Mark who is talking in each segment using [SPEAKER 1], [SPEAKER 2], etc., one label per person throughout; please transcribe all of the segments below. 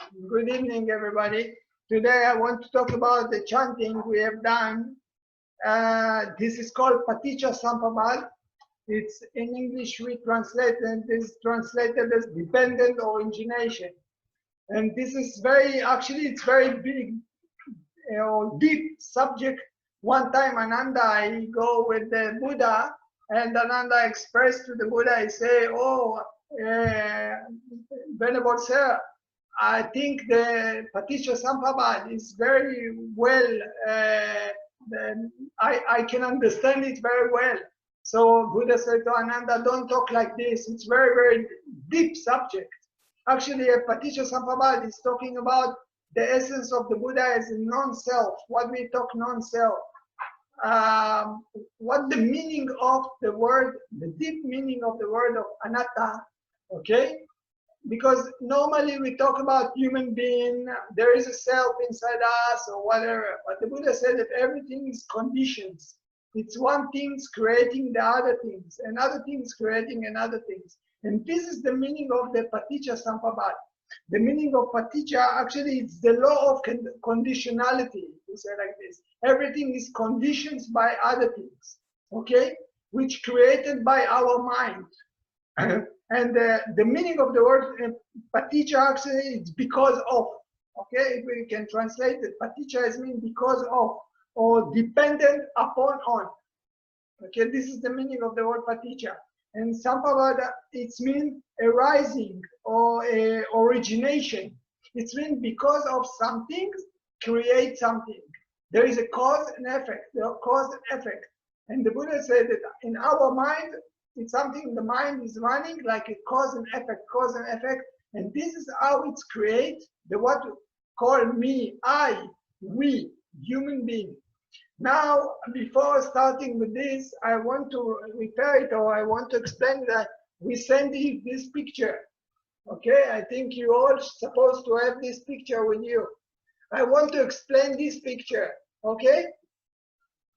[SPEAKER 1] Good evening, everybody. Today I want to talk about the chanting we have done. This is called paṭiccasamuppāda. It's in English we translate, and this is translated as dependent origination. And this is it's very big, deep subject. One time Ananda, I go with the Buddha, and Ananda expressed to the Buddha, I say, Venerable Sir, I think the paṭiccasamuppāda is very well, I can understand it very well. So Buddha said to Ananda, don't talk like this. It's very, very deep subject. Actually, a paṭiccasamuppāda is talking about the essence of the Buddha as a non-self. What we talk non-self. What the meaning of the word, the deep meaning of the word of anatta, okay? Because normally we talk about human being, there is a self inside us or whatever, but the Buddha said that everything is conditions. It's one thing's creating the other things, and other things creating another things. And this is the meaning of the paṭiccasamuppāda. The meaning of paticca, actually, it's the law of conditionality, to say like this. Everything is conditioned by other things, okay? Which created by our mind. And the meaning of the word paticca actually is because of, okay? If we can translate it, paticca is mean because of, or dependent upon on. Okay, this is the meaning of the word paticca. And samuppāda, it's mean arising or origination. It's mean because of something, create something. There is a cause and effect, there are cause and effect. And the Buddha said that in our mind, it's something the mind is running like a cause and effect. And this is how it's create the what we call me, I, we, human being. Now, before starting with this, I want to repair it, or I want to explain that we sent you this picture. Okay, I think you all supposed to have this picture with you. I want to explain this picture, okay?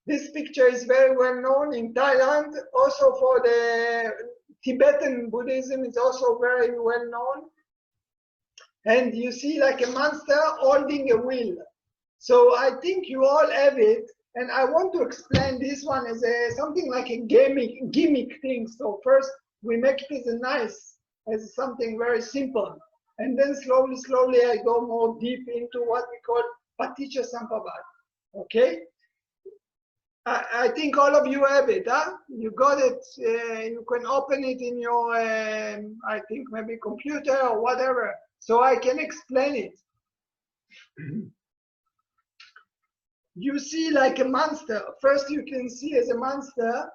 [SPEAKER 1] This picture is very well known in Thailand. Also for the Tibetan Buddhism, it's also very well known. And you see like a monster holding a wheel. So I think you all have it. And I want to explain this one as something like a gimmick thing. So first we make it as something very simple. And then slowly I go more deep into what we call paṭiccasamuppāda. Okay? I think all of you have it, huh? You got it. You can open it in your, I think maybe computer or whatever. So I can explain it. You see like a monster. First you can see as a monster,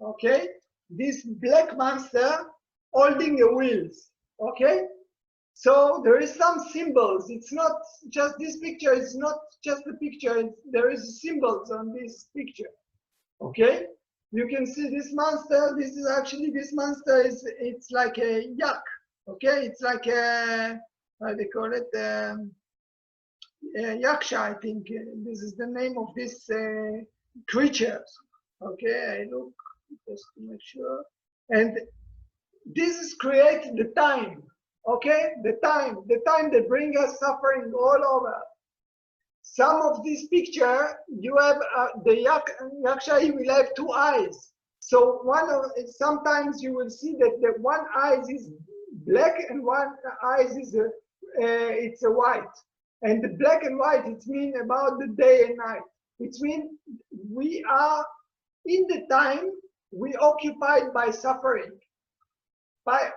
[SPEAKER 1] okay? This black monster holding the wheels, okay? So there is some symbols. It's not just this picture, it's not just the picture, there is symbols on this picture, okay? You can see this monster, this monster it's like a yak, okay? It's like a, how they call it, yaksha, I think. This is the name of this creature. Okay, I look just to make sure. And this is create the time. Okay, the time that brings us suffering all over. Some of this picture, you have the yaksha, he will have two eyes. So sometimes you will see that the one eye is black and one eye is it's a white. And the black and white, it means about the day and night. It means we are in the time we occupied by suffering, by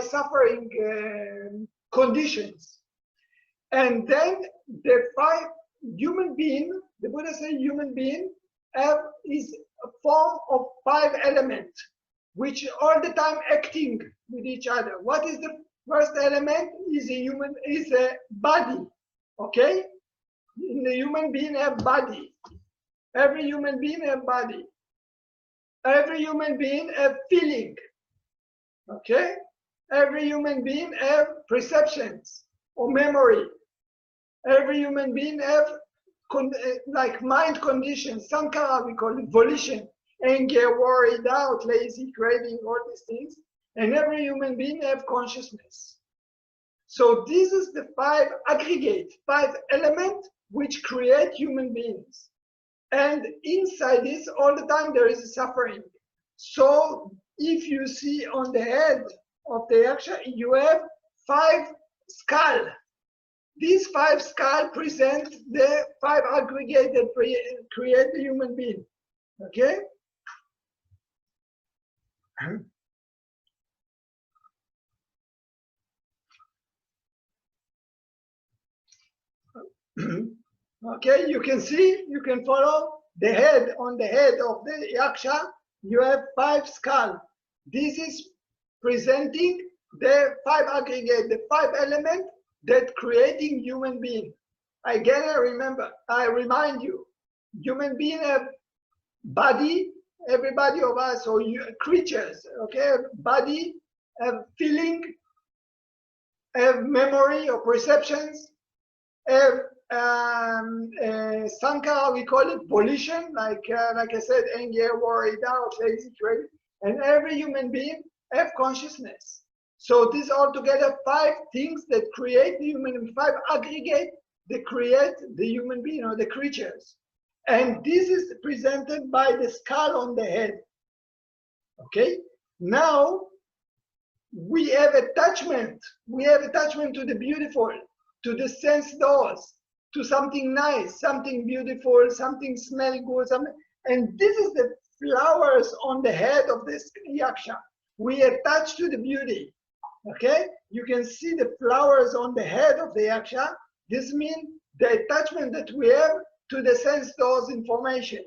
[SPEAKER 1] suffering conditions. And then the five human being, the Buddha said human being is a form of five elements, which all the time acting with each other. What is the first element? Is a body, okay? The human being have body. Every human being have body. Every human being have feeling, okay? Every human being have perceptions or memory. Every human being have like mind conditions, sankhara, we call it volition, anger, worry, doubt, lazy, craving, all these things. And every human being have consciousness. So this is the five elements which create human beings. And inside this, all the time there is suffering. So if you see on the head of the yaksha, you have 5 skulls. These 5 skulls present the 5 aggregates that create the human being. Okay? Okay, you can see, you can follow the head. On the head of the yaksha, you have 5 skulls. This is presenting the 5 aggregates, the 5 elements that creating human being. Again, I remind you, human being have body, everybody of us, or creatures, okay, body, have feeling, have memory or perceptions, have sankara, we call it volition, like I said, anger, worry, doubt, lazy, crazy, and every human being have consciousness. So these are together 5 things that create the human being, 5 aggregate that create the human being or the creatures. And this is presented by the skull on the head. Okay? Now, we have attachment. We have attachment to the beautiful, to the sense doors, to something nice, something beautiful, something smell good, something. And this is the flowers on the head of this yaksha. We attach to the beauty. Okay? You can see the flowers on the head of the yaksha. This means the attachment that we have to the sense doors information.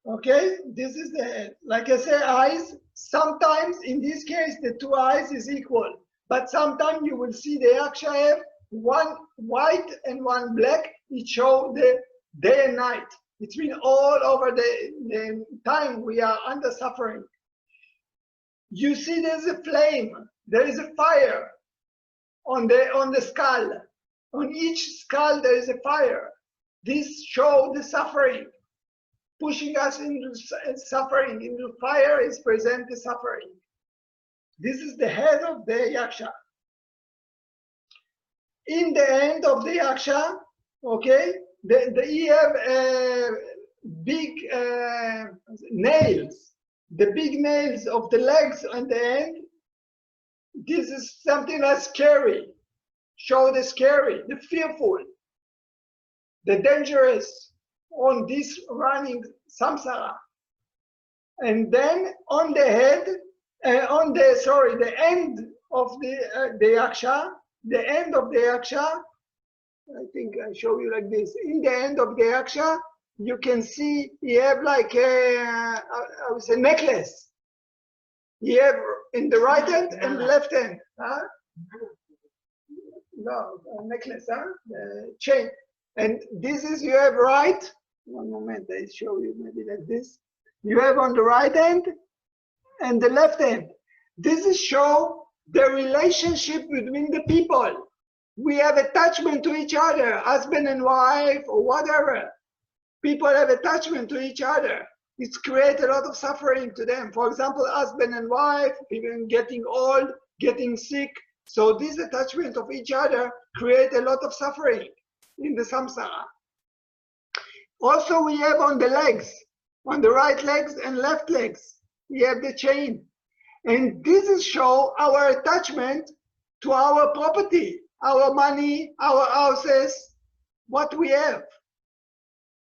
[SPEAKER 1] Okay, this is the head. Like I say, eyes, sometimes in this case, the 2 eyes is equal. But sometimes you will see the yaksha have 1 white and 1 black. It shows the day and night. It's been all over the time we are under suffering. You see there's a flame, there is a fire on the skull. On each skull there is a fire. This shows the suffering. Pushing us into suffering, into fire is present the suffering. This is the head of the yaksha. In the end of the yaksha, okay, he have big nails. The big nails of the legs and the end. This is something that's scary. Show the scary, the fearful, the dangerous on this running samsara. And then on the head, the end of the yaksha, the end of the yaksha, I think I show you like this. In the end of the yaksha, you can see he have like a necklace. He have in the right hand and the left hand. Huh? No, a necklace, huh? Chain. And this is, you have right. One moment, I show you maybe like this. You have on the right hand and the left hand. This is show the relationship between the people. We have attachment to each other, husband and wife or whatever. People have attachment to each other. It's created a lot of suffering to them. For example, husband and wife, people getting old, getting sick. So this attachment of each other create a lot of suffering in the samsara. Also, we have on the legs, on the right legs and left legs, we have the chain. And this is show our attachment to our property, our money, our houses, what we have.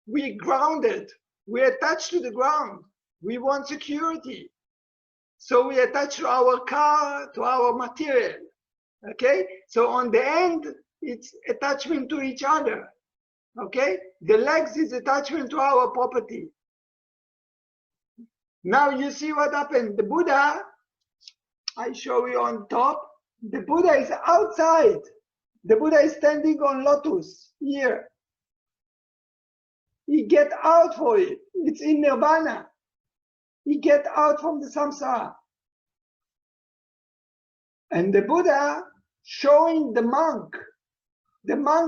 [SPEAKER 1] We grounded, we attached to the ground. We want security. So we attach to our car, to our material. Okay, so on the end, it's attachment to each other. Okay, the legs is attachment to our property. Now you see what happened. The Buddha, I show you on top. The Buddha is outside. The Buddha is standing on lotus here. He get out for it. It's in nirvana. He get out from the samsara. And the Buddha showing the monk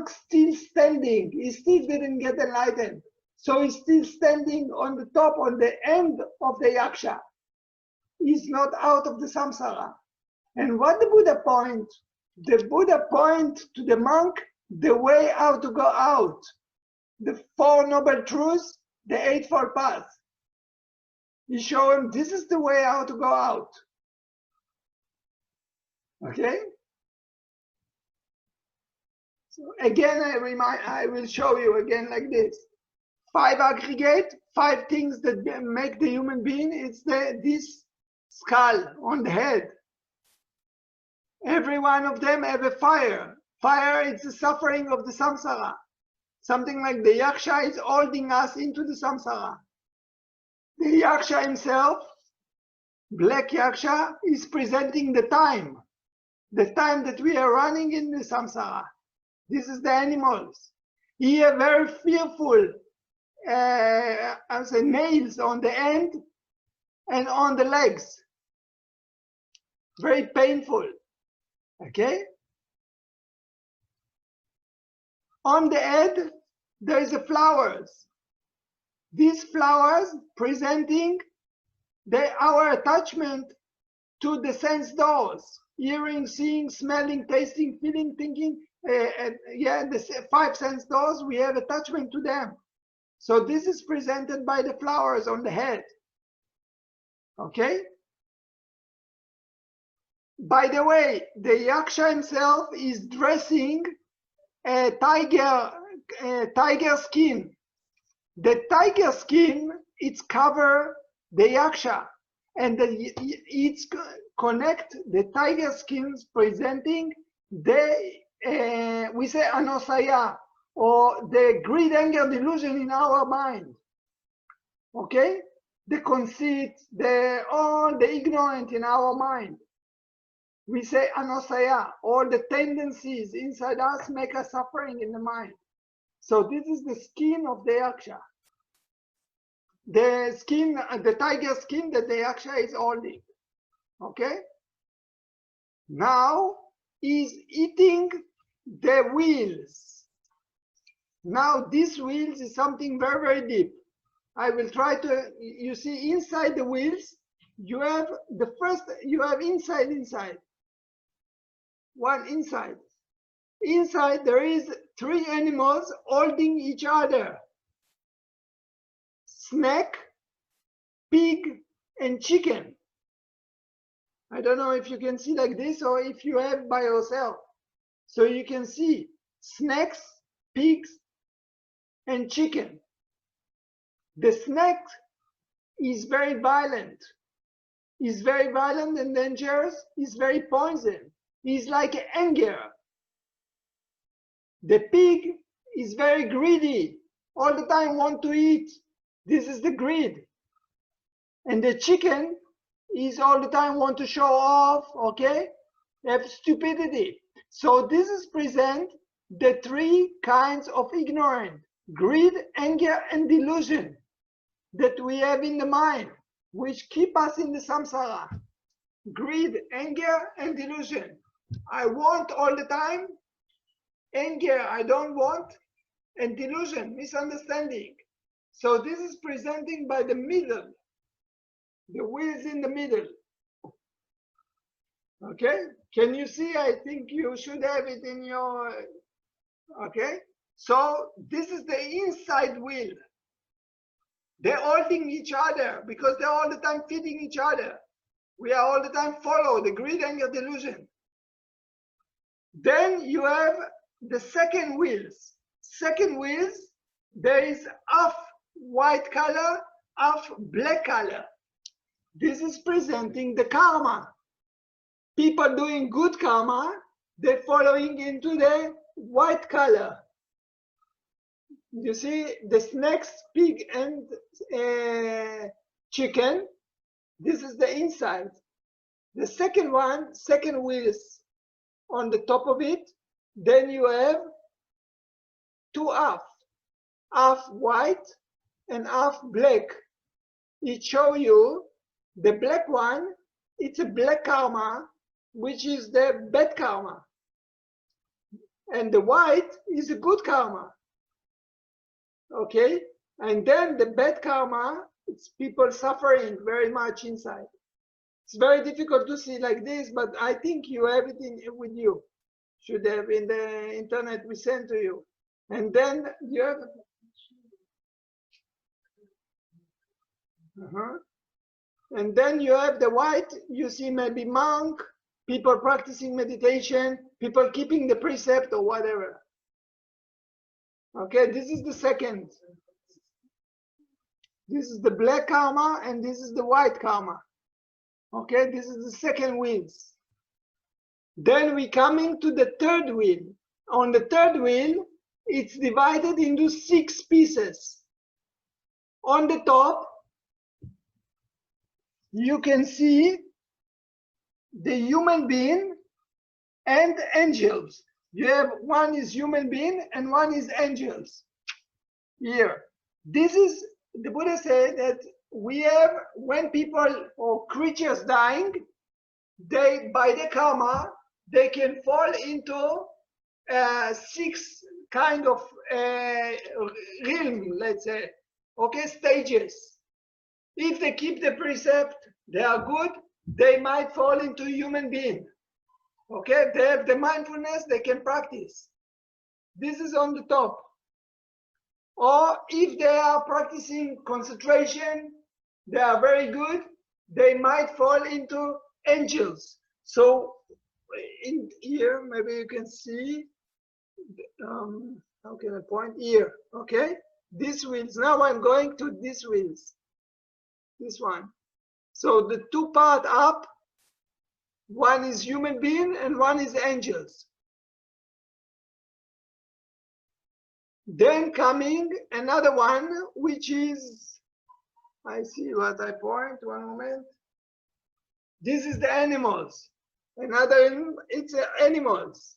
[SPEAKER 1] still standing. He still didn't get enlightened. So he's still standing on the top, on the end of the yaksha. He's not out of the samsara. And what the Buddha point? The Buddha point to the monk the way how to go out. The Four Noble Truths, the Eightfold Path. He showed him this is the way how to go out. Okay? So again, I will show you again like this. 5 aggregate, 5 things that make the human being. It's this skull on the head. Every one of them have a fire. Fire is the suffering of the samsara. Something like the yaksha is holding us into the samsara. The yaksha himself, black yaksha, is presenting the time that we are running in the samsara. This is the animals. He have very fearful nails on the end and on the legs. Very painful. Okay? On the head, there is the flowers. These flowers presenting our attachment to the sense doors. Hearing, seeing, smelling, tasting, feeling, thinking. The 5 sense doors, we have attachment to them. So this is presented by the flowers on the head. Okay? By the way, the yaksha himself is dressing a tiger skin. The tiger skin, it's cover the yaksha, and it's connect the tiger skins presenting the we say anosaya, or the greed, anger, delusion in our mind. Okay, the conceit, all the ignorant in our mind. We say anosaya, all the tendencies inside us make us suffering in the mind. So this is the skin of the yaksha. The skin, the tiger skin that the yaksha is holding. Okay? Now he's eating the wheels. Now this wheels is something very, very deep. I will try to, you see inside the wheels, you have inside. One inside. Inside there is 3 animals holding each other. Snake, pig, and chicken. I don't know if you can see like this or if you have by yourself. So you can see snakes, pigs, and chicken. The snake is very violent. He's very violent and dangerous. He's very poison. He's like anger. The pig is very greedy. All the time want to eat. This is the greed. And the chicken is all the time want to show off, okay? Have stupidity. So this is present the 3 kinds of ignorance: greed, anger, and delusion that we have in the mind, which keep us in the samsara. Greed, anger, and delusion. I want all the time, anger I don't want, and delusion, misunderstanding. So this is presenting by the middle, the wheels in the middle. Okay, can you see? I think you should have it in your, okay? So this is the inside wheel. They're holding each other because they're all the time feeding each other. We are all the time follow the greed, anger, delusion. Then you have the second wheels. Second wheels, there is half white color, half black color. This is presenting the karma. People doing good karma, they're following into the white color. You see the snakes, pig, and chicken. This is the inside. The second one, second wheels on the top of it. Then you have 2 half white and half black. It shows you the black one, it's a black karma, which is the bad karma. And the white is a good karma. Okay? And then the bad karma, it's people suffering very much inside. It's very difficult to see like this, but I think you have it with you. Should have in the internet we sent to you. And then you have and then you have the white, you see maybe monk, people practicing meditation, people keeping the precept or whatever. Okay, this is the second. This is the black karma and this is the white karma. Okay, this is the second wheels. Then we coming to the third wheel. On the third wheel, it's divided into 6 pieces. On the top, you can see the human being and angels. You have one is human being and one is angels. Here, this is the Buddha said that we have when people or creatures dying, they by the karma they can fall into 6 kind of realm, let's say, okay, stages. If they keep the precept, they are good, they might fall into human being. Okay, they have the mindfulness, they can practice. This is on the top. Or if they are practicing concentration, they are very good, they might fall into angels. So in here, maybe you can see, how can I point here? Okay, these wheels. Now I'm going to these wheels. This one. So the 2 part up, one is human being and one is angels. Then coming another one, which is, I see what I point, one moment. This is the animals. Another, it's animals.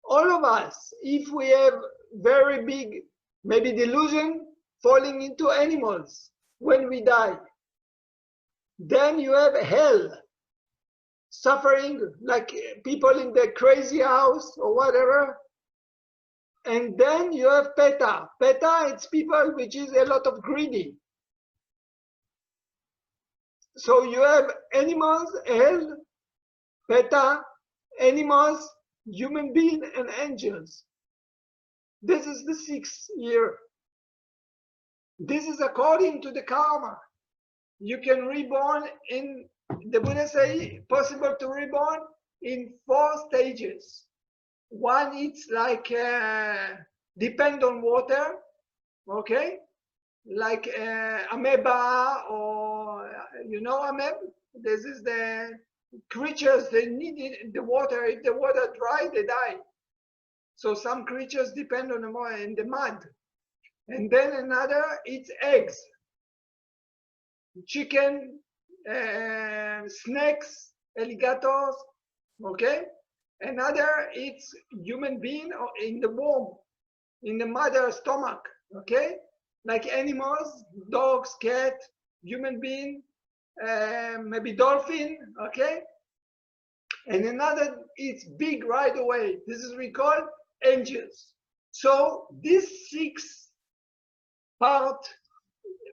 [SPEAKER 1] All of us, if we have very big, maybe delusion, falling into animals when we die. Then you have hell, suffering like people in the crazy house or whatever. And then you have paṭa. Paṭa, it's people which is a lot of greedy. So you have animals, hell, paṭa, animals, human being, and angels. This is the 6th year. This is according to the karma. You can reborn in, the Buddha say, possible to reborn in 4 stages. One, it's like depend on water, okay? Like amoeba or, you know, amoeba? This is the creatures, they need the water. If the water dry, they die. So some creatures depend on the mud. And then another, it's eggs. Chicken, snakes, alligators, okay? Another, it's human being in the womb, in the mother's stomach, okay? Like animals, dogs, cat, human being, maybe dolphin, okay? And another, it's big right away. This is we call angels. So this 6 part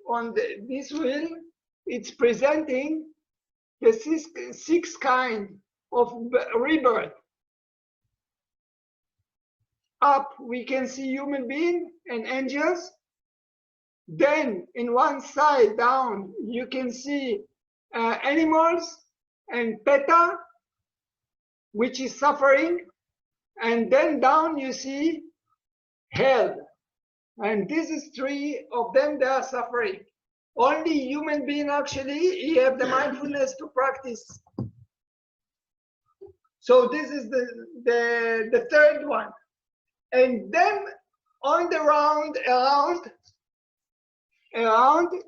[SPEAKER 1] on this wheel, it's presenting the 6 kind of rebirth. Up, we can see human being and angels. Then in one side down, you can see animals and paṭa, which is suffering. And then down you see hell. And this is 3 of them, they are suffering. Only human being actually, he have the mindfulness to practice. So this is the 3rd one. And then on the around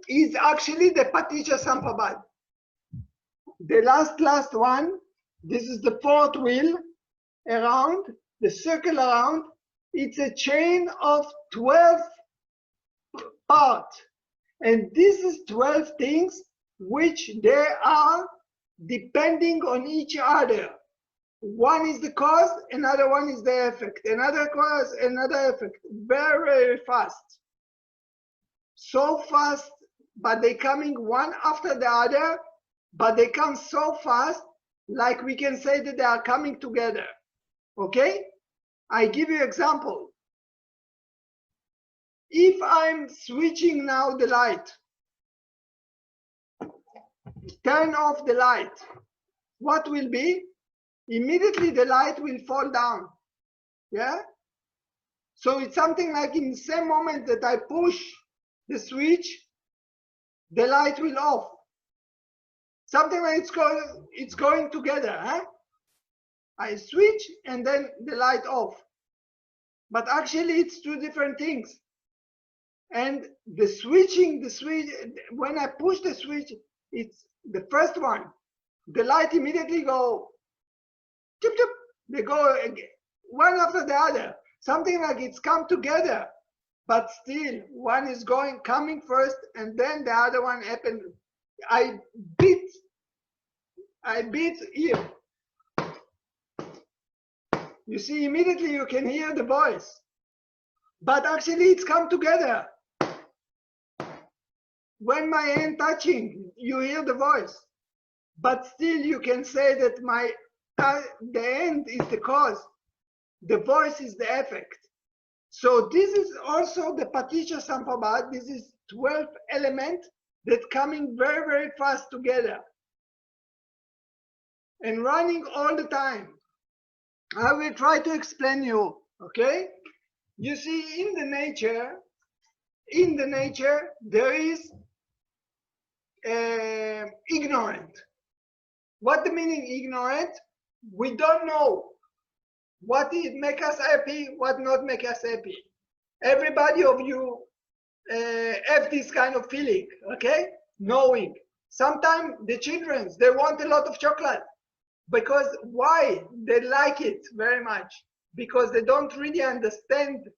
[SPEAKER 1] is actually the paṭiccasamuppāda. The last one, this is the 4th wheel around, the circle around. It's a chain of 12 parts. And this is 12 things which they are depending on each other. One is the cause, another one is the effect, another cause, another effect. Very, very fast. So fast, but they coming one after the other, but they come so fast, like we can say that they are coming together. Okay? I give you example. If I'm switching now the light, turn off the light, what will be? Immediately the light will fall down. Yeah? So it's something like in the same moment that I push the switch, the light will off. Something like it's going together. Huh? I switch and then the light off. But actually it's two different things. And the switch, when I push the switch, it's the first one. The light immediately go, chip, chip. They go one after the other. Something like it's come together, but still one is coming first, and then the other one happened. I beat here. You see, immediately you can hear the voice, but actually it's come together. When my hand touching, you hear the voice, but still you can say that the hand is the cause, the voice is the effect. So this is also the paṭiccasamuppāda. This is 12 elements that coming very, very fast together and running all the time. I will try to explain you, okay? You see, in the nature, there is ignorant. What the meaning ignorant? We don't know what it make us happy, what not make us happy. Everybody of you have this kind of feeling, okay? Knowing. Sometimes the children, they want a lot of chocolate. Because why? They like it very much. Because they don't really understand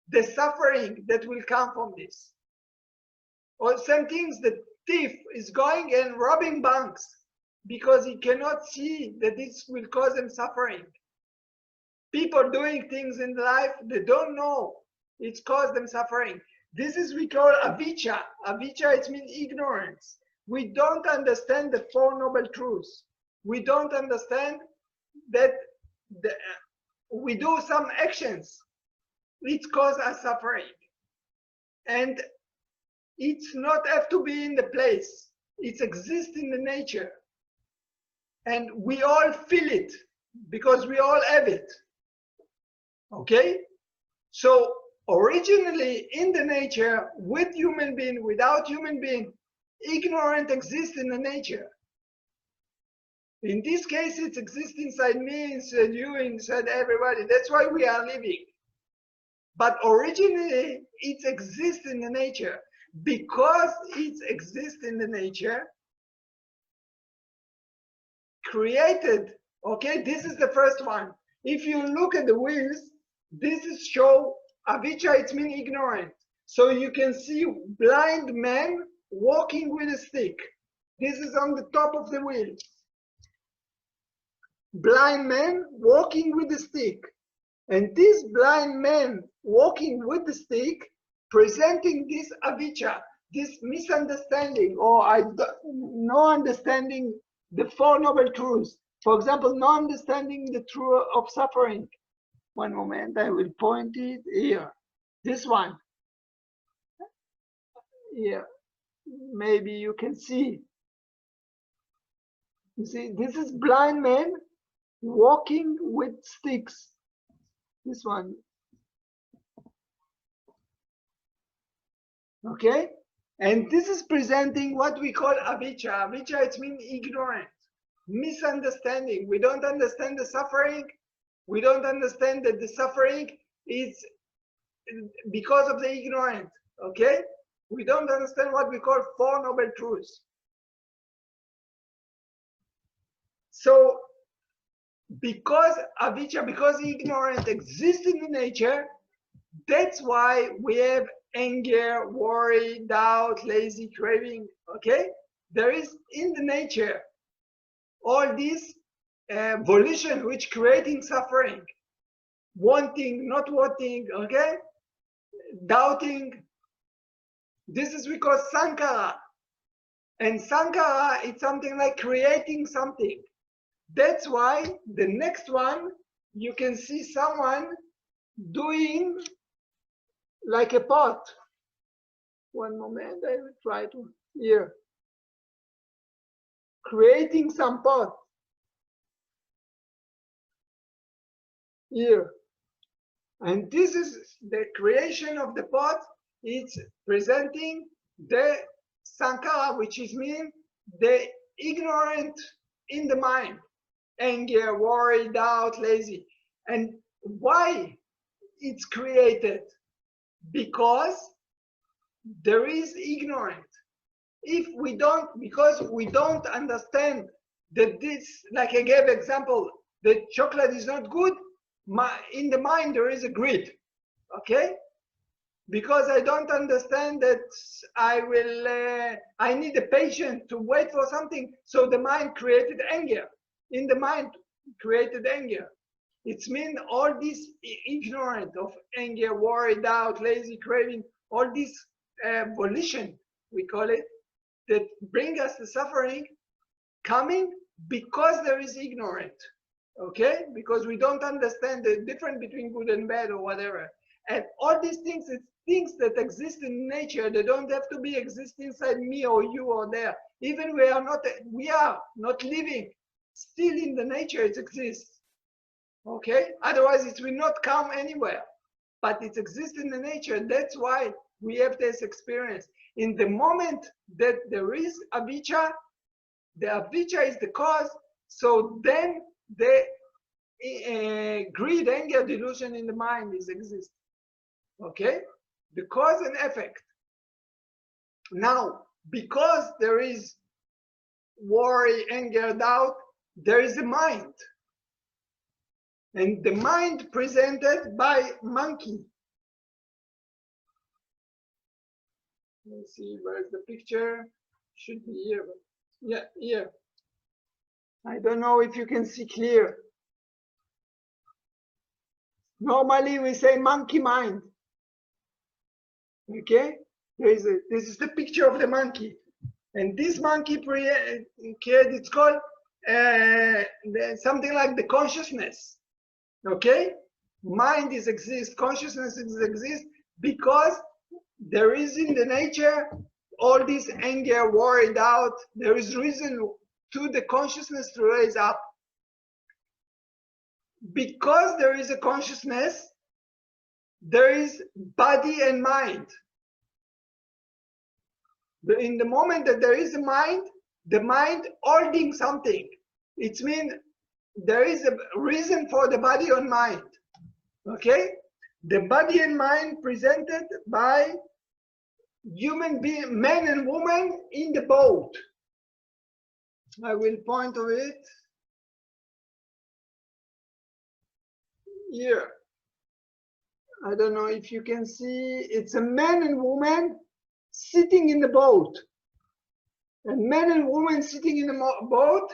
[SPEAKER 1] the suffering that will come from this. Or same things, the thief is going and robbing banks because he cannot see that this will cause them suffering. People doing things in life, they don't know it's caused them suffering. This is we call avijja. Avijja, it means ignorance. We don't understand the Four Noble Truths. We don't understand that we do some actions, it causes us suffering. And it's not have to be in the place. It exists in the nature. And we all feel it because we all have it. Okay? So originally in the nature, with human being, without human being, ignorant exists in the nature. In this case, it exists inside me, inside you, inside everybody. That's why we are living. But originally, it exists in the nature. Because it exists in the nature, created, okay, this is the first one. If you look at the wheels, this is show avijja, it means ignorant. So you can see blind man walking with a stick. This is on the top of the wheel. Blind man walking with a stick. And this blind man walking with the stick, presenting this avijja, this misunderstanding, or no understanding the Four Noble Truths. For example, no understanding the truth of suffering. One moment, I will point it here. This one. Here. Maybe you can see. You see, this is blind man walking with sticks. This one. Okay? And this is presenting what we call avijja. Avijja, it means ignorant, misunderstanding. We don't understand the suffering. We don't understand that the suffering is because of the ignorant. Okay? We don't understand what we call Four Noble Truths. So, because avijja, because ignorance exists in the nature, that's why we have anger, worry, doubt, lazy, craving. Okay? There is in the nature all this volition which creating suffering, wanting, not wanting, okay? Doubting. This is we call sankara. And Sankara, it's something like creating something. That's why the next one, you can see someone doing like a pot. One moment, I will try to here. Creating some pot. Here. And this is the creation of the pot. It's presenting the Sankara, which is mean the ignorant in the mind. Anger, worry, doubt, lazy. And why it's created? Because there is ignorant. If we don't, because we don't understand that this, like I gave example, that chocolate is not good, in the mind there is a greed, okay? Because I don't understand that I need a patient to wait for something, so the mind created anger. In the mind created anger. It's mean all this ignorant of anger, worry, doubt, lazy, craving, all this volition, we call it, that bring us the suffering, coming because there is ignorant, okay? Because we don't understand the difference between good and bad or whatever. And all these things, it's things that exist in nature. They don't have to be exist inside me or you or there. Even we are not living. Still in the nature it exists, okay? Otherwise it will not come anywhere, but it exists in the nature. That's why we have this experience. In the moment that there is avijja, the avijja is the cause, so then the greed, anger, delusion in the mind is exist, okay? The cause and effect. Now, because there is worry, anger, doubt, there is a mind. And the mind presented by monkey. Let's see, where's the picture? Should be here. But yeah, here. I don't know if you can see clear. Normally we say monkey mind. Okay? This is the picture of the monkey. And this monkey created, it's called something like the consciousness. Okay? Mind is exist, consciousness is exist because there is in the nature all this anger, worry, doubt. There is reason to the consciousness to raise up. Because there is a consciousness, there is body and mind. In the moment that there is a mind, the mind holding something. It means there is a reason for the body and mind. Okay? The body and mind presented by human being, men and women in the boat. I will point to it here. I don't know if you can see, it's a man and woman sitting in the boat. And men and women sitting in the boat,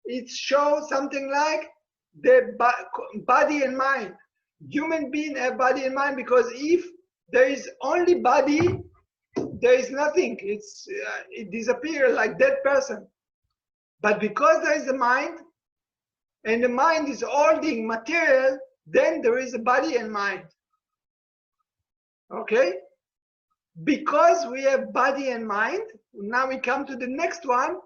[SPEAKER 1] it shows something like the body and mind. Human being have body and mind, because if there is only body, there is nothing. It disappears like dead person. But because there is a mind, and the mind is holding material, then there is a body and mind. Okay? Because we have body and mind, now we come to the next one.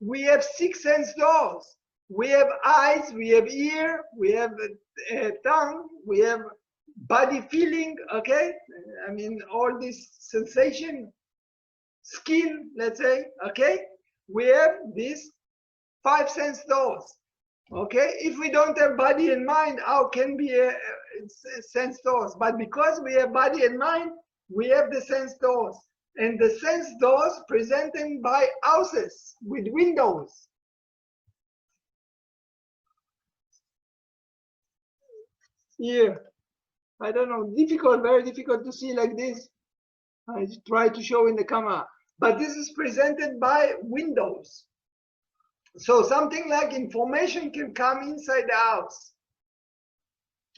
[SPEAKER 1] We have 6 sense doors. We have eyes, we have ear, we have tongue, we have body feeling, okay? I mean, all this sensation, skin, let's say, okay? We have these 5 sense doors, okay? If we don't have body and mind, how can be a sense doors? But because we have body and mind, we have the sense doors. And the sense doors presented by houses with windows. Here, I don't know, difficult, very difficult to see like this. I try to show in the camera, but this is presented by windows. So something like information can come inside the house.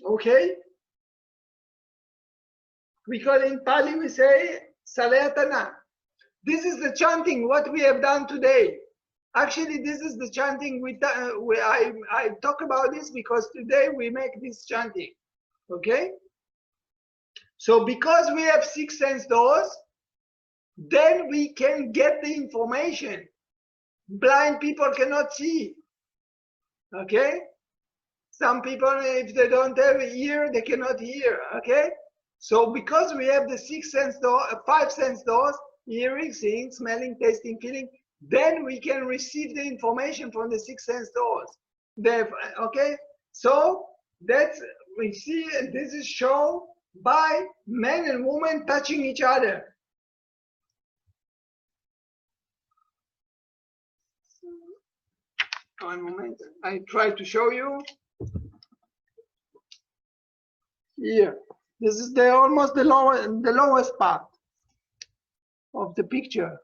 [SPEAKER 1] Okay? We call in Pali, we say Salayatana. This is the chanting, what we have done today. Actually, this is the chanting I talk about this because today we make this chanting. Okay? So because we have 6 sense doors, then we can get the information. Blind people cannot see. Okay? Some people, if they don't have an ear, they cannot hear. Okay? So because we have the 6 sense door, 5 sense doors, hearing, seeing, smelling, tasting, feeling, then we can receive the information from the 6 sense doors. Okay? So that's, we see, this is shown by men and women touching each other. One moment, I try to show you. Here, this is almost the lowest part of the picture.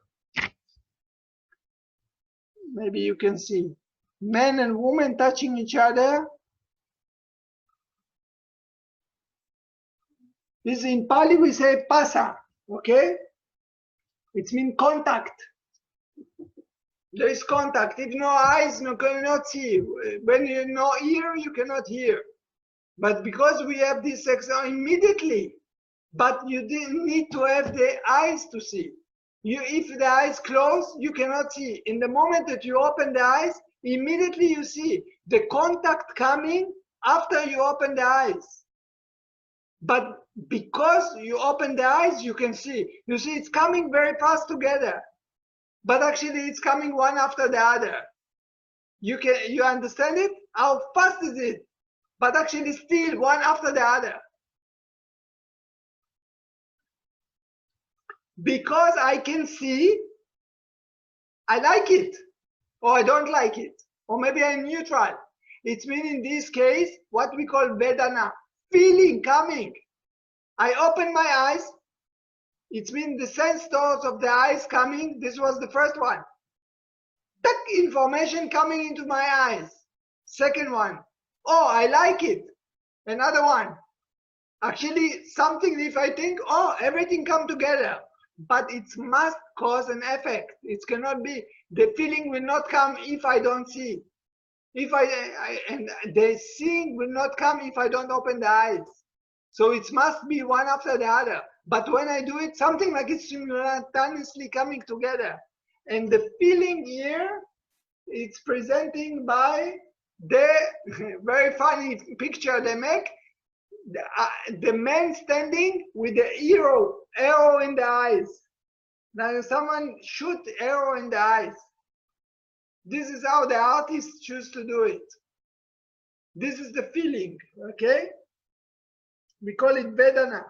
[SPEAKER 1] Maybe you can see men and women touching each other. This in Pali we say pasa, okay? It means contact. There is contact. If no eyes, you cannot see. When you no ear, you cannot hear. But because we have this sex immediately, but you didn't need to have the eyes to see. If the eyes close, you cannot see. In the moment that you open the eyes, immediately you see the contact coming after you open the eyes. But because you open the eyes, you can see. You see, it's coming very fast together. But actually, it's coming one after the other. You understand it? How fast is it? But actually, still one after the other. Because I can see, I like it, or I don't like it, or maybe I'm neutral. It means in this case, what we call Vedana, feeling coming. I open my eyes, it means the sense doors of the eyes coming. This was the first one. That information coming into my eyes. Second one, oh, I like it. Another one. Actually, something if I think, oh, everything come together. But it must cause an effect. It cannot be, the feeling will not come if I don't see. And the seeing will not come if I don't open the eyes. So it must be one after the other. But when I do it, something like it's simultaneously coming together. And the feeling here, it's presenting by the very funny picture they make. The man standing with the arrow in the eyes. Now someone shoot arrow in the eyes. This is how the artists choose to do it. This is the feeling, okay? We call it Vedana.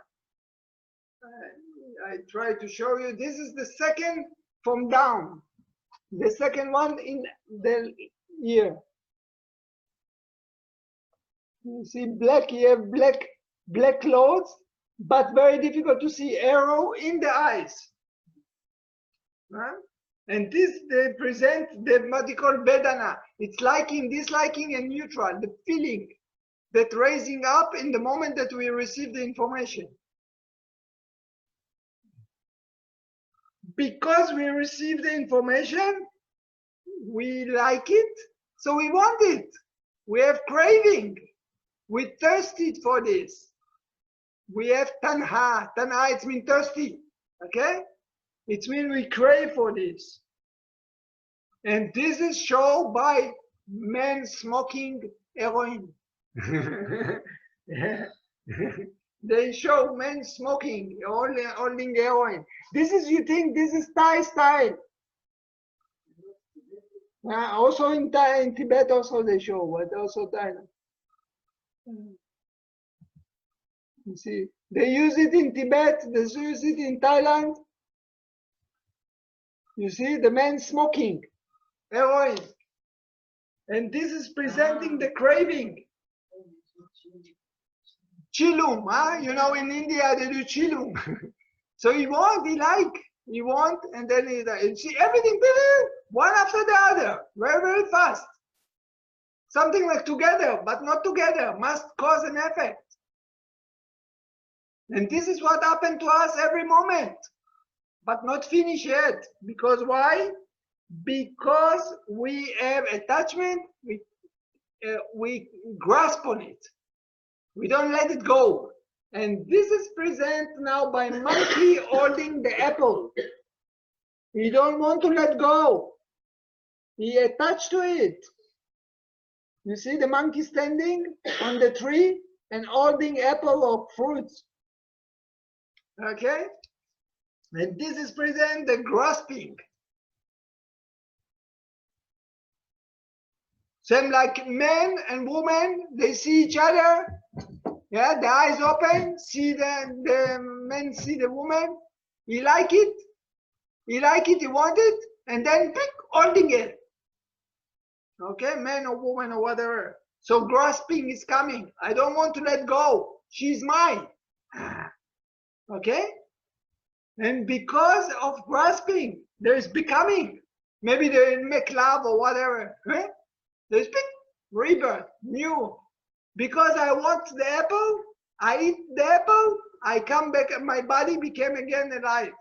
[SPEAKER 1] I try to show you. This is the second from down. The second one in the ear. You see black here, black clothes, but very difficult to see arrow in the eyes. Huh? And this, they present the what they call Vedana. It's liking, disliking, and neutral, the feeling that raising up in the moment that we receive the information. Because we receive the information, we like it, so we want it. We have craving. We thirsted for this. We have tanha. Tanha, it means thirsty. Okay? It means we crave for this. And this is shown by men smoking heroin. They show men smoking, holding heroin. This is, you think this is Thai style. Also in Tibet also they show, but also Thailand. You see, they use it in Tibet, they use it in Thailand. You see, the man smoking heroin. And this is presenting the craving. Chilum, huh? You know, in India they do chilum. So he want, and then he see everything, one after the other, very, very fast. Something like together, but not together, must cause an effect. And this is what happened to us every moment. but not finished yet. Because why? Because we have attachment, we grasp on it. We don't let it go. And this is present now by monkey holding the apple. He don't want to let go. He attached to it. You see the monkey standing on the tree and holding apple or fruits. Okay? And this is present the grasping. Same like men and women, they see each other. Yeah, the eyes open, see the men see the woman. He like it. He like it, he want it, and then pick, holding it. Okay, man or woman or whatever. So grasping is coming. I don't want to let go. She's mine. Okay? And because of grasping, there's becoming. Maybe they make love or whatever. Right? There's big rebirth, new. Because I want the apple, I eat the apple, I come back and my body became again alive.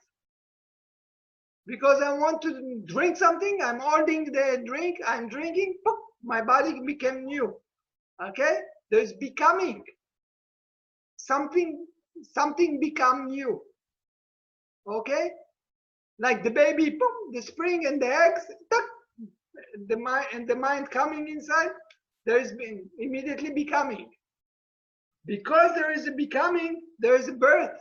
[SPEAKER 1] Because I want to drink something, I'm holding the drink, I'm drinking, poof, my body became new. Okay? There's becoming. Something become new. Okay? Like the baby, poof, the spring and the eggs, tuck, the mind coming inside, there is immediately becoming. Because there is a becoming, there is a birth.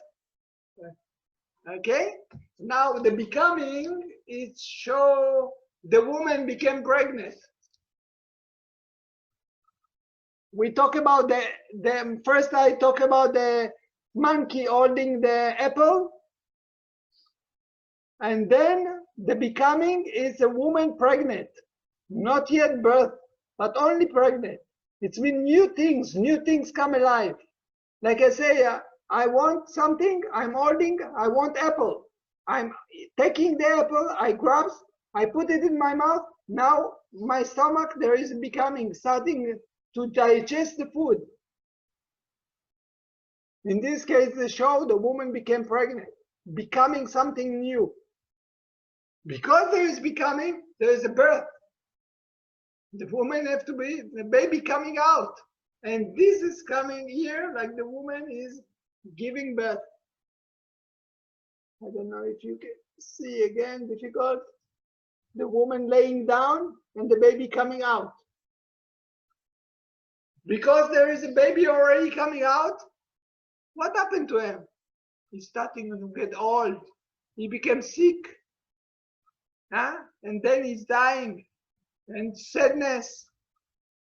[SPEAKER 1] Okay? Now the becoming is show the woman became pregnant. We talk about the first I talk about the monkey holding the apple. And then the becoming is a woman pregnant. Not yet birth, but only pregnant. It's mean new things come alive. Like I say, I want something, I'm holding, I want apple. I'm taking the apple, I grab, I put it in my mouth. Now my stomach, there is becoming, starting to digest the food. In this case, the show, the woman became pregnant, becoming something new. Because there is becoming, there is a birth. The woman have to be, the baby coming out. And this is coming here, like the woman is giving birth. I don't know if you can see again, difficult. The woman laying down and the baby coming out. Because there is a baby already coming out, what happened to him? He's starting to get old. He became sick. Huh? And then he's dying. And sadness.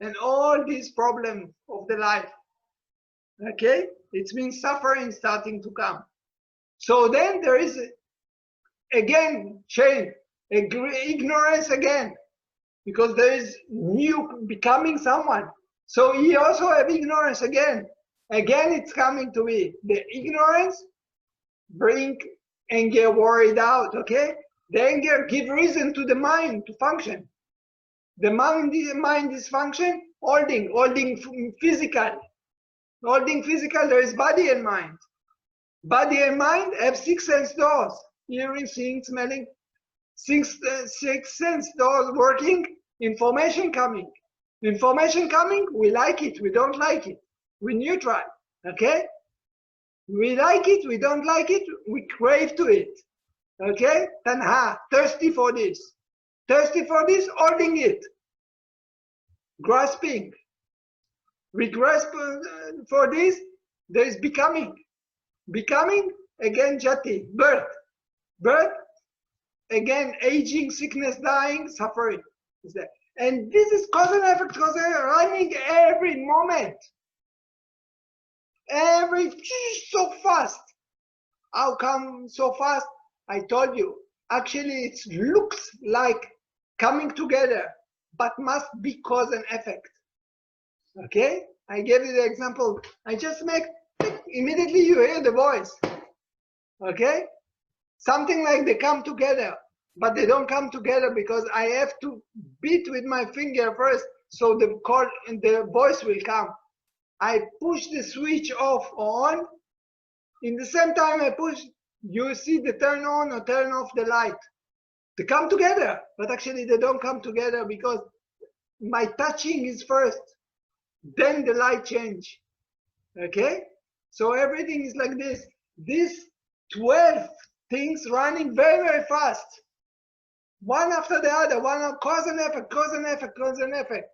[SPEAKER 1] And all these problems of the life. Okay? It means suffering starting to come. So then there is, again, change. Ignorance again. Because there is new becoming someone. So he also have ignorance again. Again, it's coming to me. The ignorance bring anger, worried out, okay? The anger give reason to the mind to function. The mind is function, holding physical. Holding physical, there is body and mind. Body and mind have 6 sense doors. Hearing, seeing, smelling. 6 sense doors working, information coming. Information coming, we like it, we don't like it. We neutral, okay? We like it, we don't like it, we crave to it. Okay? Tanha, thirsty for this. Thirsty for this, holding it. Grasping. We grasp for this, there is becoming. Becoming, again, jati, birth. Birth, again, aging, sickness, dying, suffering. Is there. And this is cause and effect, running every moment. So fast. How come so fast? I told you. Actually, it looks like coming together, but must be cause and effect. Okay? I gave you the example. I just make, immediately you hear the voice. Okay? Something like they come together, but they don't come together because I have to beat with my finger first so the chord and the voice will come. I push the switch off or on. In the same time I push, you see the turn on or turn off the light. They come together, but actually they don't come together because my touching is first, then the light change. Okay? So everything is like this. These 12 things running very, very fast. One after the other, one cause and effect, cause and effect, cause and effect.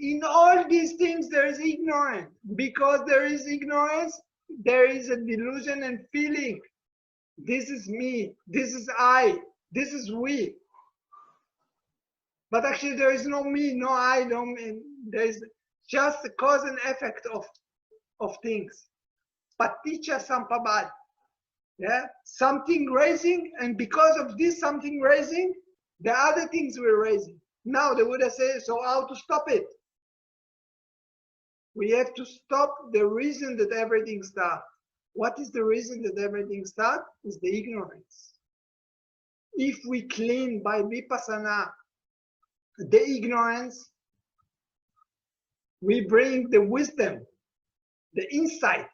[SPEAKER 1] In all these things, there is ignorance. Because there is ignorance, there is a delusion and feeling. This is me, this is I, this is we. But actually there is no me, no I, no me. There is just the cause and effect of things. Paṭiccasamuppāda. Yeah, something raising, and because of this something raising, the other things were raising. Now the Buddha says, so how to stop it? We have to stop the reason that everything starts. What is the reason that everything starts? Is the ignorance. If we clean by Vipassana the ignorance, we bring the wisdom, the insight.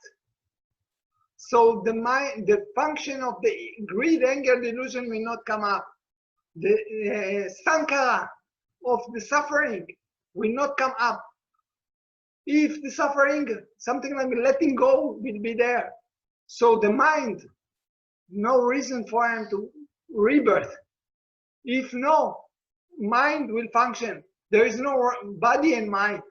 [SPEAKER 1] So the mind, the function of the greed, anger, delusion will not come up. The sankara of the suffering will not come up. If the suffering, something like letting go will be there. So the mind, no reason for him to rebirth. If no, mind will function. There is no body and mind.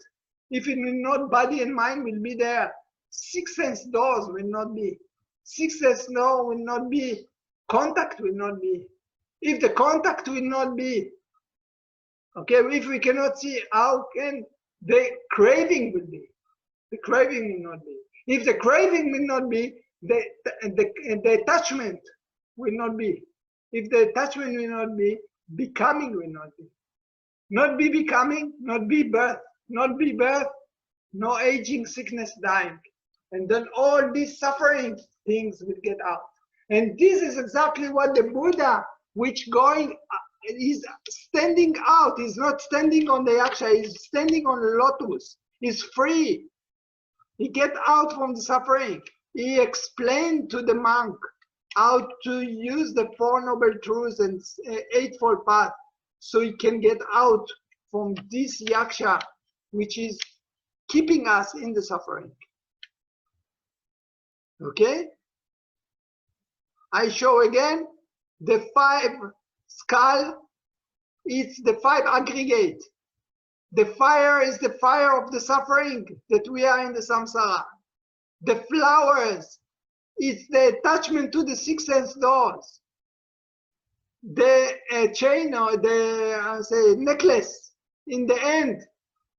[SPEAKER 1] If it will not, body and mind will be there. Six sense doors will not be. Six sense door will not be. Contact will not be. If the contact will not be, okay, if we cannot see, how can the craving will be? The craving will not be. If the craving will not be, the attachment will not be. If the attachment will not be, becoming will not be. Not be becoming, not be birth, not be birth, no aging, sickness, dying. And then all these suffering things will get out. And this is exactly what the Buddha, which going, is standing out. He's not standing on the yaksha, he's standing on the lotus. He's free. He get out from the suffering. He explained to the monk how to use the Four Noble Truths and Eightfold Path, so he can get out from this yaksha, which is keeping us in the suffering. Okay? I show again the 5 skull. It's the 5 aggregate. The fire is the fire of the suffering that we are in the samsara. The flowers is the attachment to the 6 sense doors. The chain or the necklace in the end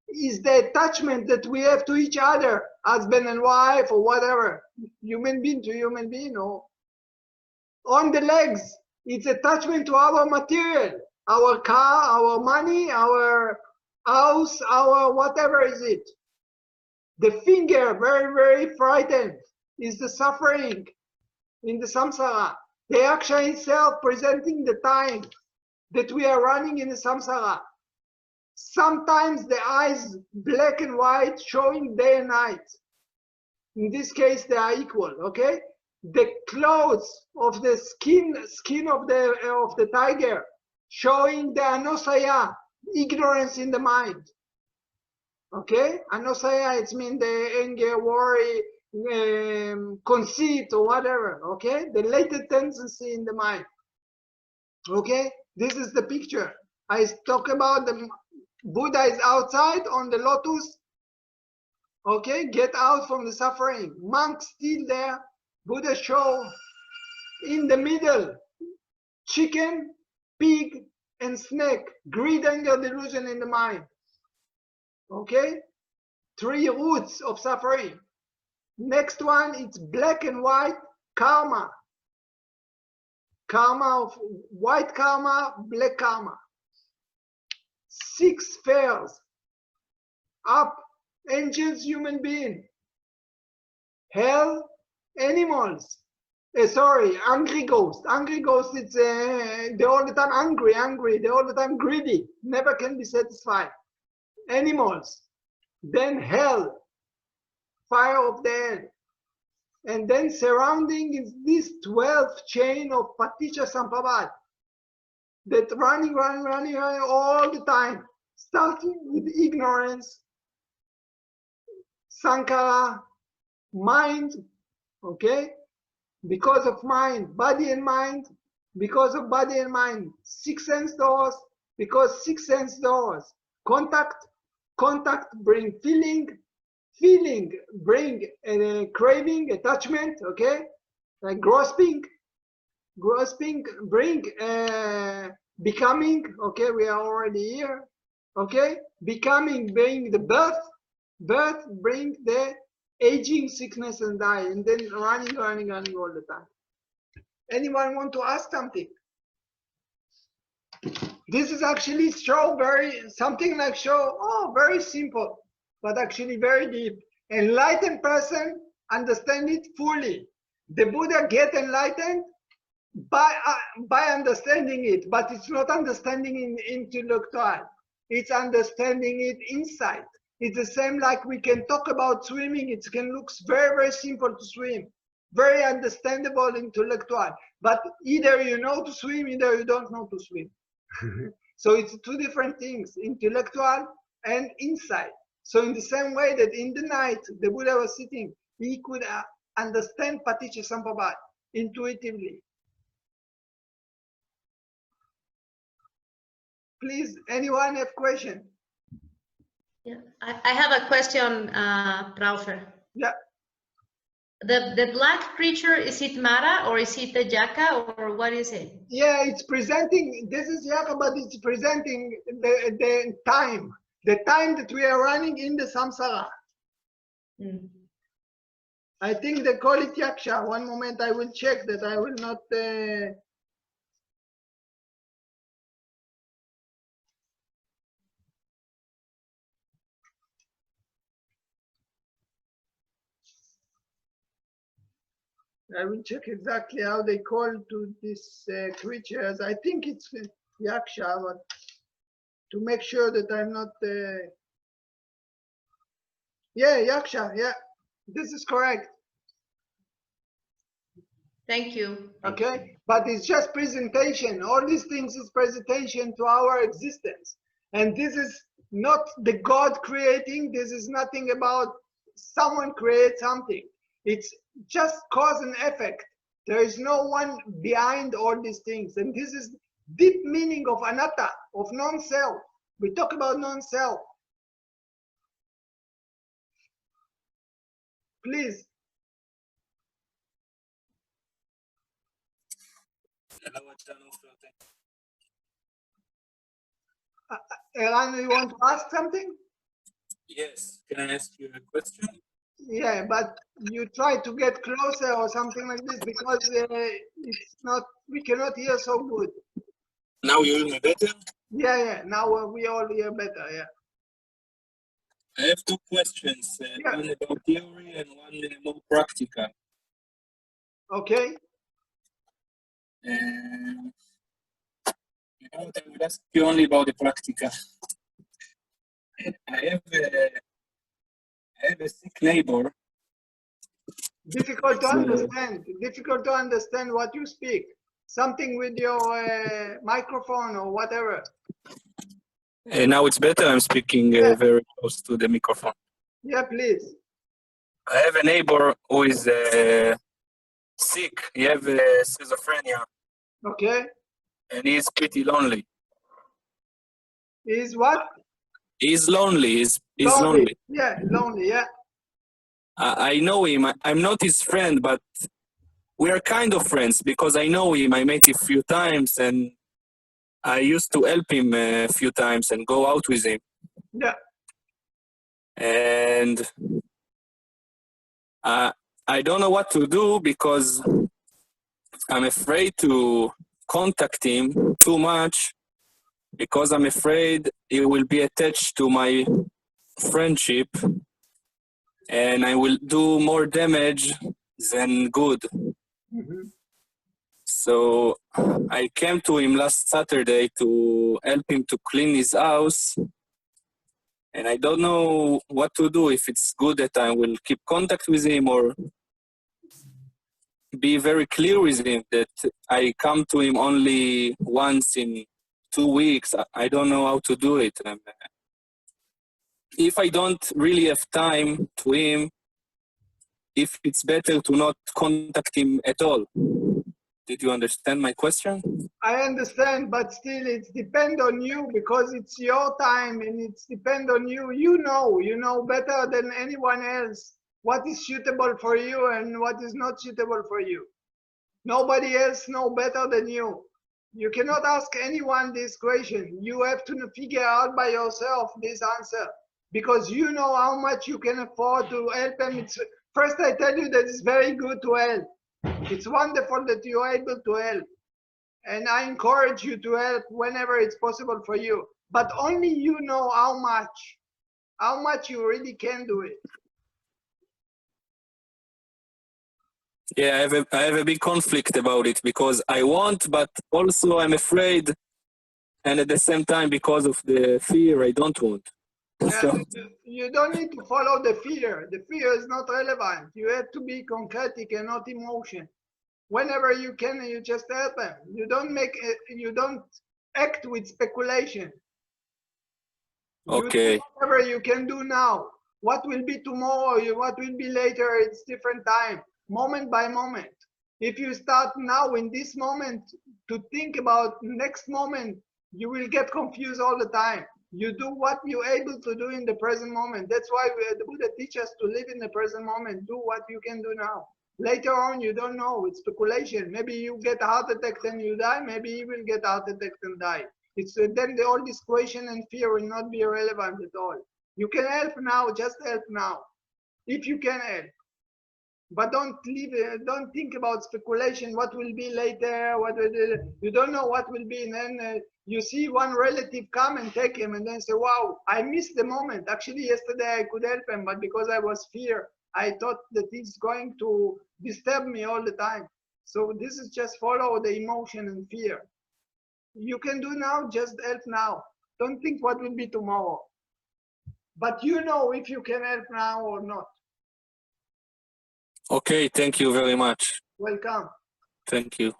[SPEAKER 1] is the attachment that we have to each other, husband and wife or whatever, human being to human being. Or on the legs, it's attachment to our material, our car, our money, our house, our whatever is it. The finger, very, very frightened, is the suffering in the samsara. The action itself presenting the time that we are running in the samsara. Sometimes the eyes black and white, showing day and night. In this case, they are equal. Okay. The clothes of the skin of the tiger, showing the anusaya, ignorance in the mind. Okay, anusaya, it means the anger, worry, conceit or whatever. Okay, the latent tendency in the mind. Okay, this is the picture. I talk about the Buddha is outside on the lotus. Okay, get out from the suffering. Monk still there. Buddha show in the middle, chicken, pig, and snake. Greed, anger, delusion in the mind. Okay, 3 roots of suffering. Next one, it's black and white, karma. Karma of white karma, black karma. 6 spheres. Up, angels, human being. Hell, animals. Hungry ghost. Hungry ghost, it's they're all the time hungry, they're all the time greedy, never can be satisfied. Animals. Then hell, fire of the hell. And then surrounding is this 12th chain of paṭiccasamuppāda that running all the time, starting with ignorance, sankara, mind, okay? Because of mind, body and mind, because of body and mind, 6 sense doors, because 6 sense doors, contact bring feeling, feeling bring craving, attachment, okay? Like grasping bring becoming, okay, we are already here, okay? Becoming bring the birth bring the aging, sickness, and die, and then running all the time. Anyone want to ask something? This is actually something like very simple, but actually very deep. Enlightened person understand it fully. The Buddha get enlightened by understanding it, but it's not understanding in intellectual. It's understanding it inside. It's the same like we can talk about swimming. It can look very, very simple to swim, very understandable intellectual. But either you know to swim, either you don't know to swim. So it's two different things, intellectual and inside. So in the same way that in the night the Buddha was sitting, he could understand paṭiccasamuppāda intuitively. Please, anyone have question?
[SPEAKER 2] Yeah, I have a question, Phra Ofer.
[SPEAKER 1] Yeah.
[SPEAKER 2] The black creature, is it Mara or is it the Yaka or what is it?
[SPEAKER 1] Yeah, it's presenting, this is Yaka, but it's presenting the time that we are running in the samsara.
[SPEAKER 2] Mm.
[SPEAKER 1] I think they call it Yaksha. One moment, I will check that I will not. I will check exactly how they call to these creatures. I think it's Yaksha, but to make sure that I'm not. Yeah, Yaksha. Yeah, this is correct.
[SPEAKER 2] Thank you.
[SPEAKER 1] Okay, but it's just presentation. All these things is presentation to our existence, and this is not the God creating. This is nothing about someone create something. It's just cause and effect. There is no one behind all these things, and this is deep meaning of anatta, of non-self. We talk about non-self. Please. Eran, you want to ask something?
[SPEAKER 3] Yes. Can I ask you a question?
[SPEAKER 1] Yeah, but you try to get closer or something like this because it's not. We cannot hear so good.
[SPEAKER 3] Now you hear me better?
[SPEAKER 1] Yeah. Now we all hear better. Yeah.
[SPEAKER 3] I have two questions.
[SPEAKER 1] Yeah.
[SPEAKER 3] One about theory and one more practical.
[SPEAKER 1] Okay.
[SPEAKER 3] You know what, I will ask you only about the practical. I have a sick neighbor.
[SPEAKER 1] Difficult to understand. Difficult to understand what you speak. Something with your microphone or whatever.
[SPEAKER 3] Now it's better. I'm speaking very close to the microphone.
[SPEAKER 1] Yeah, please.
[SPEAKER 3] I have a neighbor who is sick. He has schizophrenia.
[SPEAKER 1] Okay.
[SPEAKER 3] And he is pretty lonely.
[SPEAKER 1] Is what?
[SPEAKER 3] He's lonely. He's lonely.
[SPEAKER 1] Yeah, lonely. Yeah.
[SPEAKER 3] I know him. I'm not his friend, but we are kind of friends because I know him. I met him a few times, and I used to help him a few times and go out with him.
[SPEAKER 1] Yeah.
[SPEAKER 3] And I don't know what to do because I'm afraid to contact him too much because I'm afraid he will be attached to my friendship and I will do more damage than good.
[SPEAKER 1] Mm-hmm.
[SPEAKER 3] So I came to him last Saturday to help him to clean his house. And I don't know what to do, if it's good that I will keep contact with him or... be very clear with him that I come to him only once in 2 weeks. I don't know how to do it. If I don't really have time to him, if it's better to not contact him at all. Did you understand my question?
[SPEAKER 1] I understand, but still it's depend on you because it's your time and it's depend on you. You know better than anyone else what is suitable for you and what is not suitable for you. Nobody else know better than you. You cannot ask anyone this question. You have to figure out by yourself this answer because you know how much you can afford to help them. First, I tell you that it's very good to help. It's wonderful that you are able to help. And I encourage you to help whenever it's possible for you. But only you know how much you really can do it.
[SPEAKER 3] Yeah, I have a big conflict about it because I want, but also I'm afraid. And at the same time, because of the fear, I don't want. So,
[SPEAKER 1] You don't need to follow the fear. The fear is not relevant. You have to be concretic and not emotion. Whenever you can, you just help them. You don't act with speculation.
[SPEAKER 3] okay.
[SPEAKER 1] You do whatever you can do now. What will be tomorrow, what will be later, it's different time, moment by moment. If you start now in this moment to think about next moment, you will get confused all the time. You do what you're able to do in the present moment. That's why the Buddha teaches us to live in the present moment. Do what you can do now. Later on, you don't know. It's speculation. Maybe you get a heart attack and you die. Maybe you will get a heart attack and die. It's then all this question and fear will not be relevant at all. You can help now. Just help now, if you can help. But don't think about speculation. What will be later? You don't know what will be. And then you see one relative come and take him, and then say, "Wow, I missed the moment. Actually, yesterday I could help him, but because I was fear, I thought that he's going to disturb me all the time." So this is just follow the emotion and fear. You can do now, just help now. Don't think what will be tomorrow. But you know if you can help now or not.
[SPEAKER 3] Okay, thank you very much.
[SPEAKER 1] Welcome.
[SPEAKER 3] Thank you.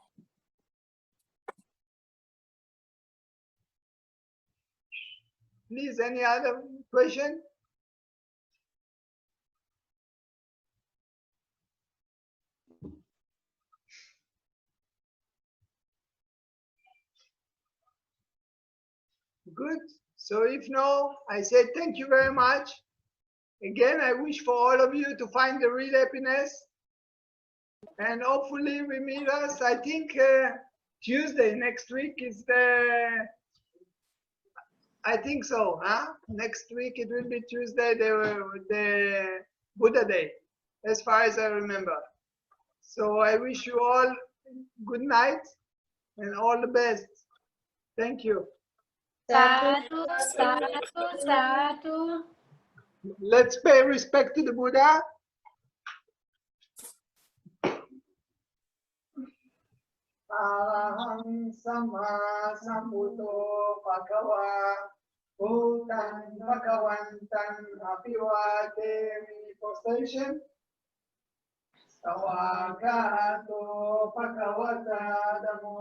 [SPEAKER 1] Please, any other question? Good. So if no, I say thank you very much. Again, I wish for all of you to find the real happiness. And hopefully we meet us. I think Tuesday next week is I think so, huh? Next week it will be Tuesday, the Buddha Day, as far as I remember. So I wish you all good night and all the best. Thank you.
[SPEAKER 4] Sadhu, sadhu, sadhu.
[SPEAKER 1] Let's pay respect to the Buddha. Aham sama sambuddho bhagava bhutan bhagavantan abhivademi. Postration. Sawagato bhagavata dhammo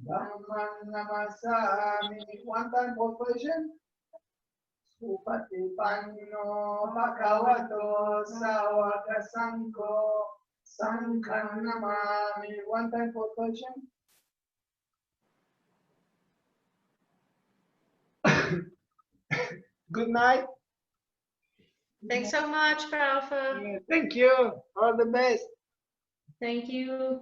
[SPEAKER 1] Dhamman namasami. One time postration. Supatipanno bhagavato sawaka sankho Sankhan namami. One time postration. Good night.
[SPEAKER 2] Thanks so much, Phra Ajarn Ofer.
[SPEAKER 1] Thank you. All the best.
[SPEAKER 2] Thank you.